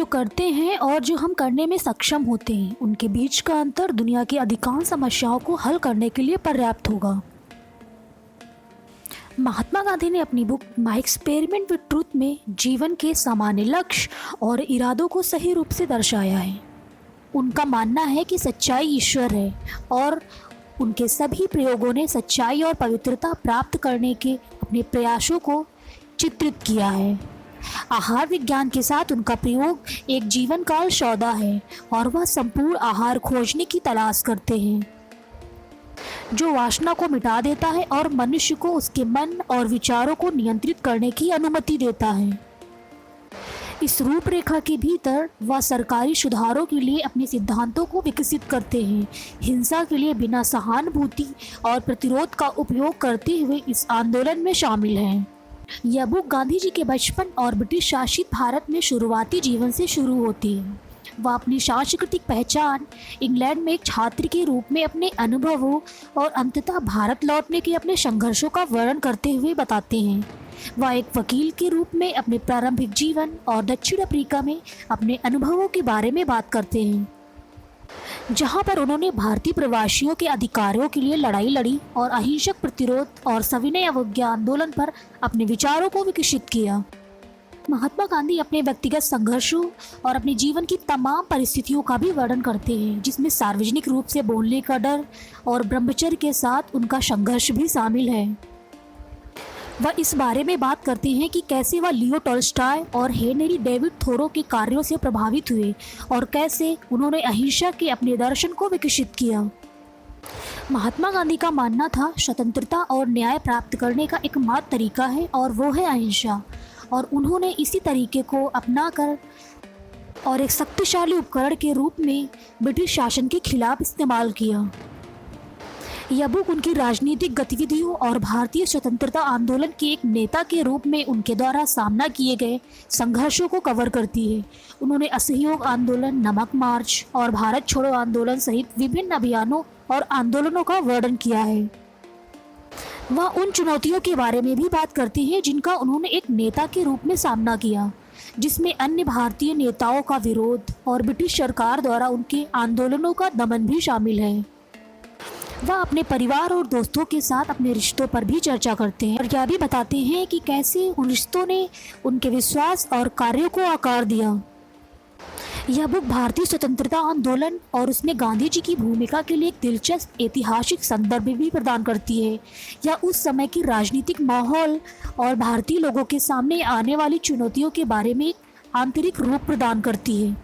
करते हैं और जो हम करने में सक्षम होते हैं, उनके बीच का अंतर दुनिया की अधिकांश समस्याओं को हल करने के लिए पर्याप्त होगा। महात्मा गांधी ने अपनी book my experiment with truth में जीवन के सामान्य लक्ष्य और इरादों को सही रूप से दर्शाया है। उनका मानना है कि सच्चाई ईश्वर है और उनके सभी प्रयोगों ने सच्चाई और पवित्रता प्राप्त करने के अपने प्रयासों को चित्रित किया है। आहार विज्ञान के साथ उनका प्रयोग एक जीवन काल सौदा है और वह संपूर्ण आहार खोजने की तलाश करते हैं जो वासना को मिटा देता है और मनुष्य को उसके मन और विचारों को नियंत्रित करने की अनुमति देता है। इस रूपरेखा के भीतर वह सरकारी सुधारों के लिए अपने सिद्धांतों को विकसित करते हैं, हिंसा के लिए बिना सहानुभूति और प्रतिरोध का उपयोग करते हुए इस आंदोलन में शामिल हैं। यह बुक गांधी जी के बचपन और ब्रिटिश शासित भारत में शुरुआती जीवन से शुरू होती है। वह अपनी सांस्कृतिक पहचान इंग्लैंड में एक छात्र के रूप में अपने अनुभवों और अंततः भारत लौटने के अपने संघर्षों का वर्णन करते हुए बताते हैं। वह एक वकील के रूप में अपने प्रारंभिक जीवन और दक्षिण अफ्रीका में अपने अनुभवों के बारे में बात करते हैं, जहां पर उन्होंने भारतीय प्रवासियों के अधिकारों के लिए लड़ाई लड़ी और अहिंसक प्रतिरोध और सविनय अवज्ञा आंदोलन पर अपने विचारों को विकसित किया। महात्मा गांधी अपने व्यक्तिगत संघर्षों और अपने जीवन की तमाम परिस्थितियों का भी वर्णन करते हैं, जिसमें सार्वजनिक रूप से बोलने का डर और ब्रह्मचर्य के साथ उनका संघर्ष भी शामिल है। वह इस बारे में बात करते हैं कि कैसे वह लियो टॉल्स्टॉय और हेनरी डेविड थोरो के कार्यों से प्रभावित हुए और कैसे उन्होंने अहिंसा के अपने दर्शन को विकसित किया। महात्मा गांधी का मानना था स्वतंत्रता और न्याय प्राप्त करने का एकमात्र तरीका है और वो है अहिंसा, और उन्होंने इसी तरीके को अपनाकर और एक शक्तिशाली उपकरण के रूप में ब्रिटिश शासन के खिलाफ इस्तेमाल किया। यह बुक उनकी राजनीतिक गतिविधियों और भारतीय स्वतंत्रता आंदोलन के एक नेता के रूप में उनके द्वारा सामना किए गए संघर्षों को कवर करती है। उन्होंने असहयोग आंदोलन, नमक मार्च और भारत छोड़ो आंदोलन सहित विभिन्न अभियानों और आंदोलनों का वर्णन किया है। वह उन चुनौतियों के बारे में भी बात करते हैं जिनका उन्होंने एक नेता के रूप में सामना किया, जिसमें अन्य भारतीय नेताओं का विरोध और ब्रिटिश सरकार द्वारा उनके आंदोलनों का दमन भी शामिल है। वह अपने परिवार और दोस्तों के साथ अपने रिश्तों पर भी चर्चा करते हैं और यह भी बताते हैं कि कैसे उन रिश्तों ने उनके विश्वास और कार्यों को आकार दिया। यह बुक भारतीय स्वतंत्रता आंदोलन और उसमें गांधी जी की भूमिका के लिए एक दिलचस्प ऐतिहासिक संदर्भ भी प्रदान करती है। यह उस समय की राजनीतिक माहौल और भारतीय लोगों के सामने आने वाली चुनौतियों के बारे में एक आंतरिक रूप प्रदान करती है।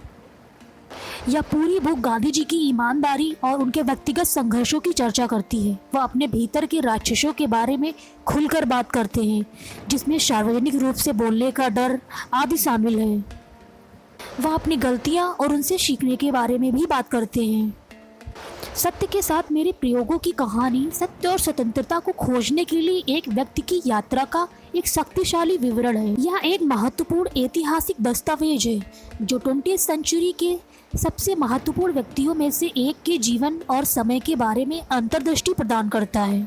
यह पूरी बुक गांधी जी की ईमानदारी और उनके व्यक्तिगत संघर्षों की चर्चा करती है। वह अपने भीतर के राक्षसों के बारे में खुलकर बात करते हैं, जिसमें सार्वजनिक रूप से बोलने का डर आदि शामिल है। वह अपनी गलतियां और उनसे सीखने के बारे में भी बात करते हैं। सत्य के साथ मेरे प्रयोगों की कहानी सत्य और स्वतंत्रता को खोजने के लिए एक व्यक्ति की यात्रा का एक शक्तिशाली विवरण है। यह एक महत्वपूर्ण ऐतिहासिक दस्तावेज है जो 20वीं सेंचुरी के सबसे महत्वपूर्ण व्यक्तियों में से एक के जीवन और समय के बारे में अंतर्दृष्टि प्रदान करता है।